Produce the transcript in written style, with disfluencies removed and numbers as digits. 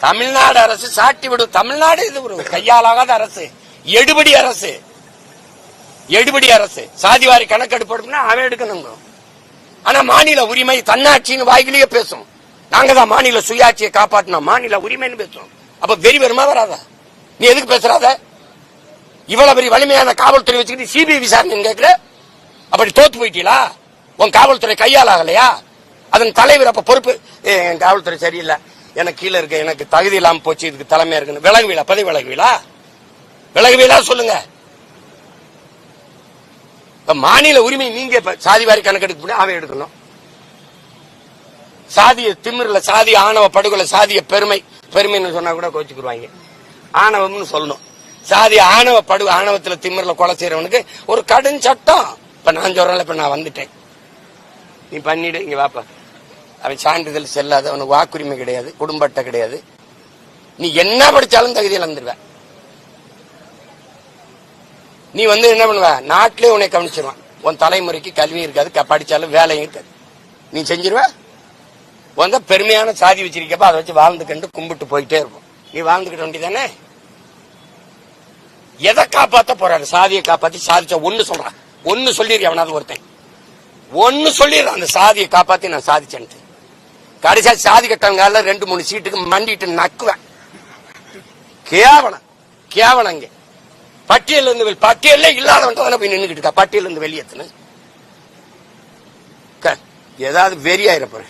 தமிழ்நாடு அரசு சாட்டி விடும். தமிழ்நாடு இது ஒரு கையாலாகாத அரசு, எடுபடி அரசு. எடுபடி அரசு சாதிவாரி கணக்கெடுப்பு அவன் எடுக்கணும். ஆனா மாநில உரிமை தன்னாட்சின்னு வாய்கிலேயே பேசும். நாங்க தான் மாநில சுயாட்சியை காப்பாற்றணும், மாநில உரிமைன்னு பேசும். அப்ப வெறி வருமா வராதா? நீ எதுக்கு பேசுறாத? இவ்வளவு பெரிய வலிமையான காவல்துறை வச்சுக்கிட்டு சிபிஐ விசாரணை கேட்கிற? அப்படி தோத்து போயிட்டீங்களா? உன் காவல்துறை கையால் ஆகலையா? அதன் தலைவர் அப்ப பொறுப்பு, என் காவல்துறை சரியில்லை, எனக்கு கீழே இருக்க, எனக்கு தகுதி இல்லாம போச்சு, இதுக்கு தலைமையா இருக்குன்னு விலகுவீலா? பதவி விலகுவீலா? விலகுவீலா சொல்லுங்க. மாநில உரிமை நீங்க சாதிவாரி கணக்கெடுக்க அவன் எடுக்கணும். சாதிய திமிர்ல, சாதிய ஆணவ படுகொலை, சாதிய பெருமைன்னு சொன்னா கூட கோச்சுக்குருவாங்க. ஆணவம்னு சொல்லணும். சாதிய ஆணவ ஆணவத்துல திமிர்ல கொலை செய்யறவனுக்கு ஒரு கடும் சட்டம். இப்ப நான் சொல்றேன், இப்ப நான் வந்துட்டேன், நீ பண்ணிடு, இங்க வாப்பா. அவன் சான்றிதழ் செல்லாது, அவனுக்கு வாக்குரிமை கிடையாது, குடும்ப அட்டை கிடையாது. நீ என்ன படிச்சாலும் தகுதியில் வந்துடுவேன். நீ என்ன பண்ணுவ? நாட்டிலே உன்னை கவனிச்சிருவான். உன் தலைமுறைக்கு கல்வி இருக்காது, படிச்சாலும் வேலையும் இருக்காது. நீ செஞ்சிருவ. பெருமையான சாதி வச்சிருக்கப்ப அதை வச்சு வாழ்ந்துக்கிட்டு கும்பிட்டு போயிட்டே இருக்கும். நீ வாழ்ந்துக்கிட்ட வேண்டியதானே? எதை காப்பாத்த போறாரு? சாதியை காப்பாத்தி சாதிச்ச ஒண்ணு சொல்றான். ஒண்ணு சொல்லிடு, அவனாவது ஒருத்தன் ஒண்ணு சொல்லிடுறான், அந்த சாதியை காப்பாத்தி நான் சாதிச்சேன். கடைசியா சாதி கட்டவங்க 2-3 சீட்டுக்கு மண்டிட்டு நக்குவேன். கேவலம் கேவலம். இங்க பட்டியல் இல்லாதவன் போய் நின்றுகிட்டு இருக்கா. பட்டியல் இருந்து வெளியேற்றுன்னு ஏதாவது வெறியாயிர போறேன்.